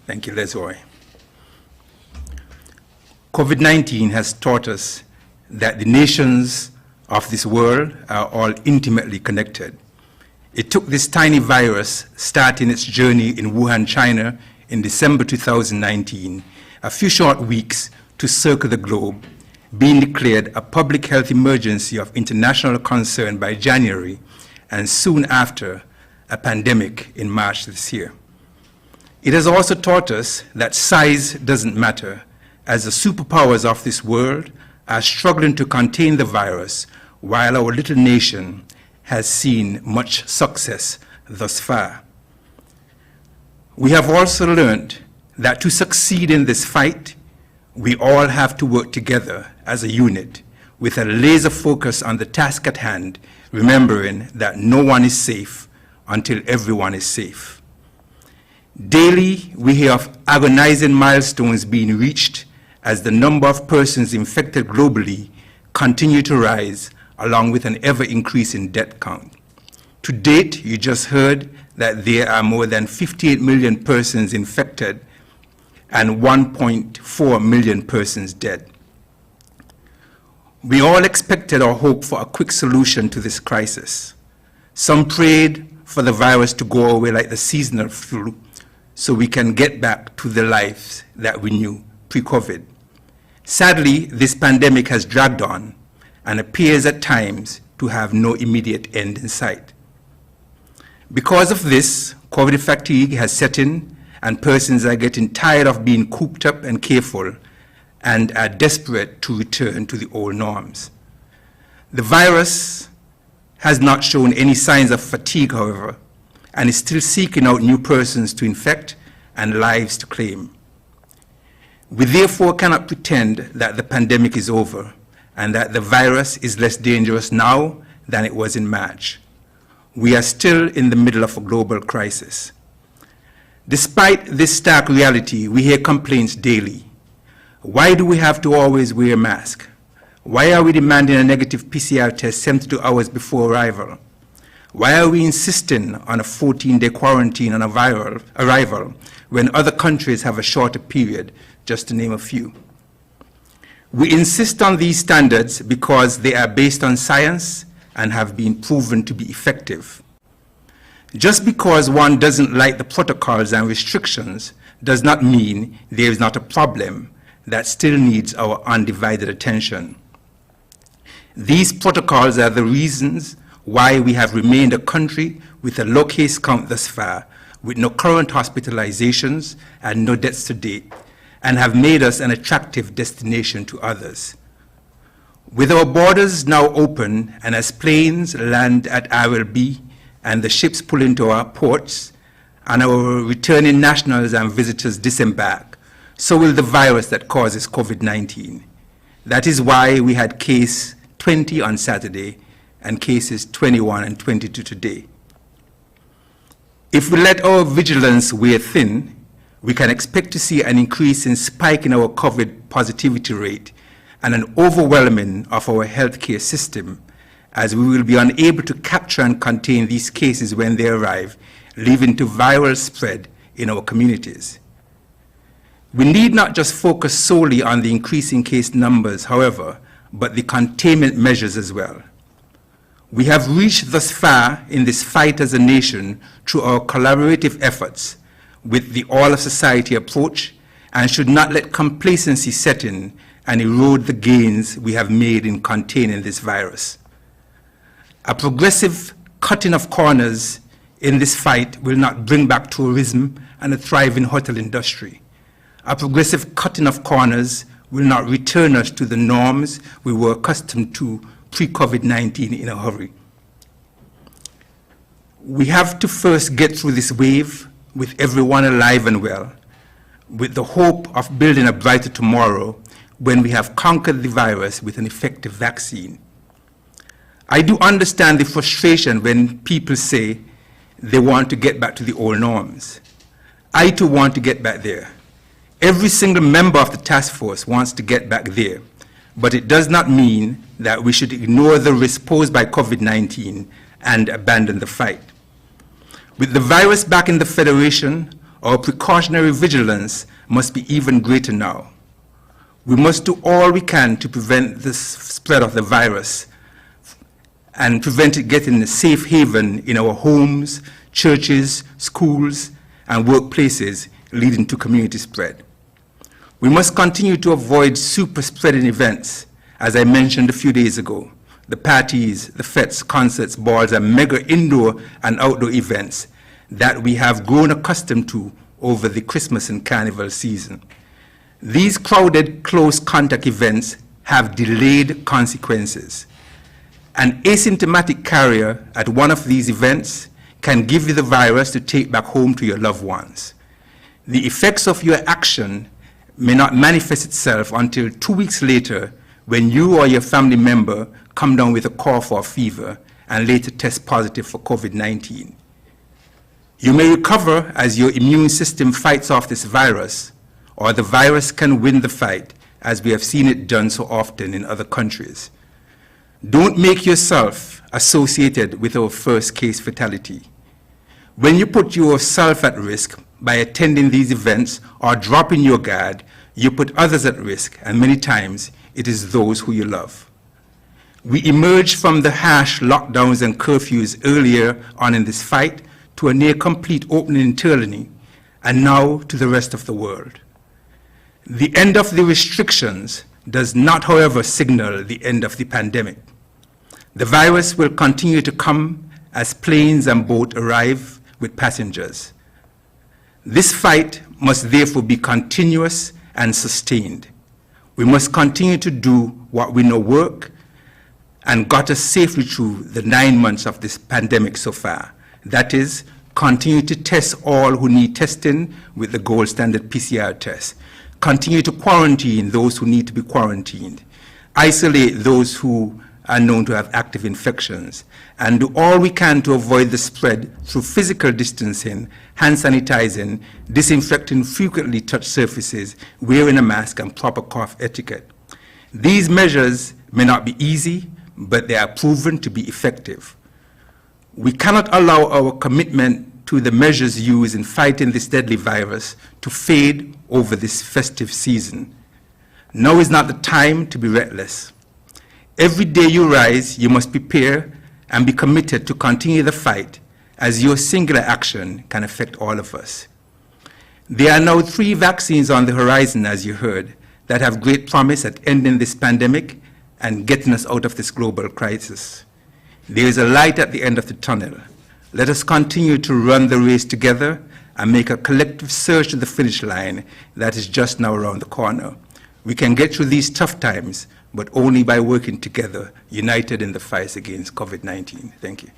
Thank you, Lesroy. COVID-19 has taught us that the nations of this world are all intimately connected. It took this tiny virus starting its journey in Wuhan, China in December 2019, a few short weeks to circle the globe, being declared a public health emergency of international concern by January, and soon after, a pandemic in March this year. It has also taught us that size doesn't matter, as the superpowers of this world are struggling to contain the virus, while our little nation has seen much success thus far. We have also learned that to succeed in this fight, we all have to work together as a unit with a laser focus on the task at hand, remembering that no one is safe until everyone is safe. Daily, we hear of agonizing milestones being reached as the number of persons infected globally continue to rise, along with an ever-increasing death count. To date, you just heard that there are more than 58 million persons infected and 1.4 million persons dead. We all expected or hoped for a quick solution to this crisis. Some prayed for the virus to go away like the seasonal flu so we can get back to the lives that we knew pre-COVID. Sadly, this pandemic has dragged on and appears at times to have no immediate end in sight. Because of this, COVID fatigue has set in, and persons are getting tired of being cooped up and careful and are desperate to return to the old norms. The virus has not shown any signs of fatigue, however, and is still seeking out new persons to infect and lives to claim. We therefore cannot pretend that the pandemic is over and that the virus is less dangerous now than it was in March. We are still in the middle of a global crisis. Despite this stark reality, we hear complaints daily. Why do we have to always wear a mask? Why are we demanding a negative PCR test 72 hours before arrival? Why are we insisting on a 14-day quarantine on arrival when other countries have a shorter period, just to name a few? We insist on these standards because they are based on science and have been proven to be effective. Just because one doesn't like the protocols and restrictions does not mean there is not a problem that still needs our undivided attention. These protocols are the reasons why we have remained a country with a low case count thus far, with no current hospitalizations and no deaths to date, and have made us an attractive destination to others. With our borders now open and as planes land at RLB and the ships pull into our ports and our returning nationals and visitors disembark, so will the virus that causes COVID-19. That is why we had case 20 on Saturday and cases 21 and 22 today. If we let our vigilance wear thin, we can expect to see an increase in spike in our COVID positivity rate and an overwhelming of our healthcare system, as we will be unable to capture and contain these cases when they arrive, leading to viral spread in our communities. We need not just focus solely on the increasing case numbers, however, but the containment measures as well. We have reached thus far in this fight as a nation through our collaborative efforts with the all-of-society approach, and should not let complacency set in and erode the gains we have made in containing this virus. A progressive cutting of corners in this fight will not bring back tourism and a thriving hotel industry. A progressive cutting of corners will not return us to the norms we were accustomed to pre-COVID-19 in a hurry. We have to first get through this wave with everyone alive and well, with the hope of building a brighter tomorrow when we have conquered the virus with an effective vaccine. I do understand the frustration when people say they want to get back to the old norms. I too want to get back there. Every single member of the task force wants to get back there, but it does not mean that we should ignore the risk posed by COVID-19 and abandon the fight. With the virus back in the Federation, our precautionary vigilance must be even greater now. We must do all we can to prevent the spread of the virus and prevent it getting a safe haven in our homes, churches, schools, and workplaces, leading to community spread. We must continue to avoid super spreading events, as I mentioned a few days ago, the parties, the fetes, concerts, balls, and mega indoor and outdoor events that we have grown accustomed to over the Christmas and Carnival season. These crowded, close contact events have delayed consequences. An asymptomatic carrier at one of these events can give you the virus to take back home to your loved ones. The effects of your action may not manifest itself until 2 weeks later, when you or your family member come down with a cough or fever and later test positive for COVID-19. You may recover as your immune system fights off this virus, or the virus can win the fight, as we have seen it done so often in other countries. Don't make yourself associated with our first case fatality. When you put yourself at risk by attending these events or dropping your guard, you put others at risk, and many times it is those who you love. We emerged from the harsh lockdowns and curfews earlier on in this fight to a near complete opening internally, and now to the rest of the world. The end of the restrictions does not, however, signal the end of the pandemic. The virus will continue to come as planes and boats arrive with passengers. This fight must therefore be continuous and sustained. We must continue to do what we know work and got us safely through the 9 months of this pandemic so far. That is, continue to test all who need testing with the gold standard PCR test. Continue to quarantine those who need to be quarantined. Isolate those who are known to have active infections, and do all we can to avoid the spread through physical distancing, hand sanitizing, disinfecting frequently touched surfaces, wearing a mask, and proper cough etiquette. These measures may not be easy, but they are proven to be effective. We cannot allow our commitment to the measures used in fighting this deadly virus to fade over this festive season. Now is not the time to be reckless. Every day you rise, you must prepare and be committed to continue the fight, as your singular action can affect all of us. There are now 3 vaccines on the horizon, as you heard, that have great promise at ending this pandemic and getting us out of this global crisis. There is a light at the end of the tunnel. Let us continue to run the race together and make a collective surge to the finish line that is just now around the corner. We can get through these tough times, but only by working together, united in the fight against COVID-19. Thank you.